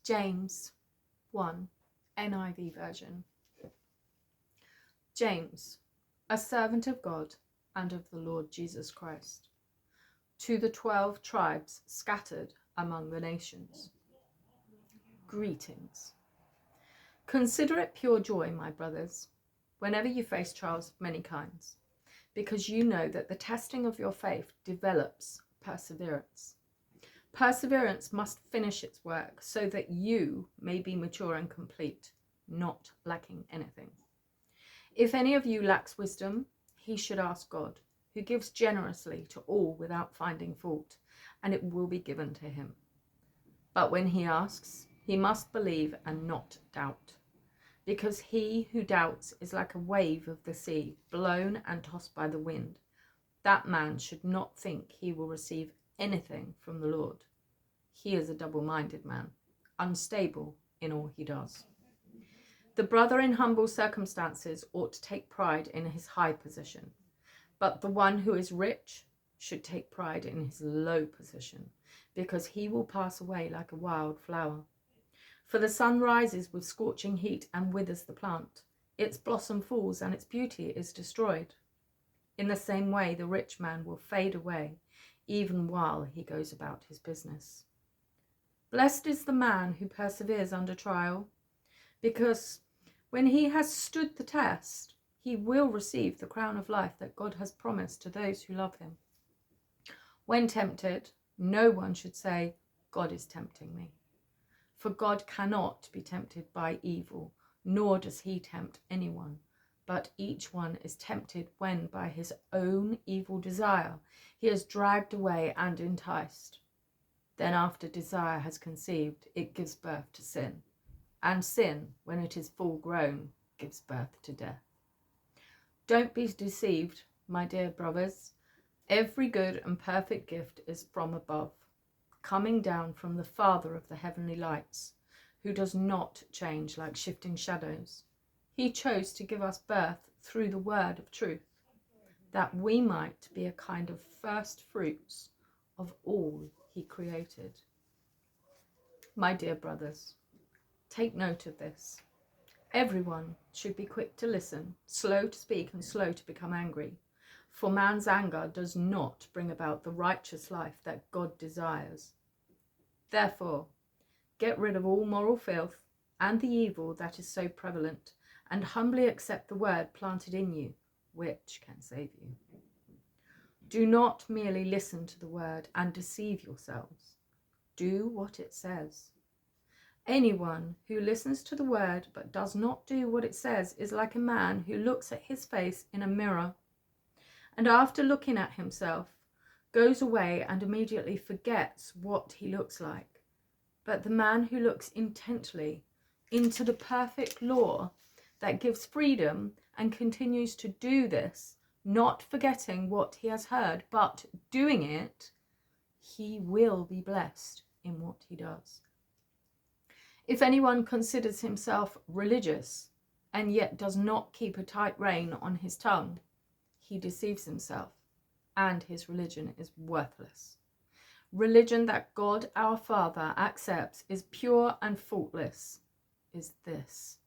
James 1, NIV version. James, a servant of God and of the Lord Jesus Christ, to the 12 tribes scattered among the nations. Greetings. Consider it pure joy, my brothers, whenever you face trials of many kinds, because you know that the testing of your faith develops perseverance. Perseverance must finish its work so that you may be mature and complete, not lacking anything. If any of you lacks wisdom, he should ask God, who gives generously to all without finding fault, and it will be given to him. But when he asks, he must believe and not doubt, because he who doubts is like a wave of the sea, blown and tossed by the wind. That man should not think he will receive anything from the Lord. He is a double-minded man, unstable in all he does. The brother in humble circumstances ought to take pride in his high position, but the one who is rich should take pride in his low position, because he will pass away like a wild flower. For the sun rises with scorching heat and withers the plant. Its blossom falls and its beauty is destroyed. In the same way, the rich man will fade away, even while he goes about his business. Blessed is the man who perseveres under trial, because when he has stood the test, he will receive the crown of life that God has promised to those who love him. When tempted, no one should say, God is tempting me. For God cannot be tempted by evil, nor does he tempt anyone. But each one is tempted when by his own evil desire he is dragged away and enticed. Then after desire has conceived, it gives birth to sin. And sin, when it is full grown, gives birth to death. Don't be deceived, my dear brothers. Every good and perfect gift is from above, coming down from the Father of the heavenly lights, who does not change like shifting shadows. He chose to give us birth through the word of truth, that we might be a kind of first fruits of all he created. My dear brothers, take note of this. Everyone should be quick to listen, slow to speak, and slow to become angry. For man's anger does not bring about the righteous life that God desires. Therefore, get rid of all moral filth and the evil that is so prevalent, and humbly accept the word planted in you, which can save you. Do not merely listen to the word and deceive yourselves. Do what it says. Anyone who listens to the word but does not do what it says is like a man who looks at his face in a mirror, and after looking at himself, goes away and immediately forgets what he looks like. But the man who looks intently into the perfect law that gives freedom and continues to do this, not forgetting what he has heard, but doing it, he will be blessed in what he does. If anyone considers himself religious and yet does not keep a tight rein on his tongue, he deceives himself, and his religion is worthless. Religion that God our Father accepts is pure and faultless is this: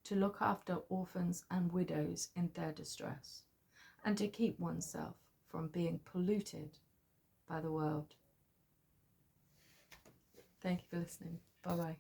to look after orphans and widows in their distress, and to keep oneself from being polluted by the world. Thank you for listening. Bye-bye.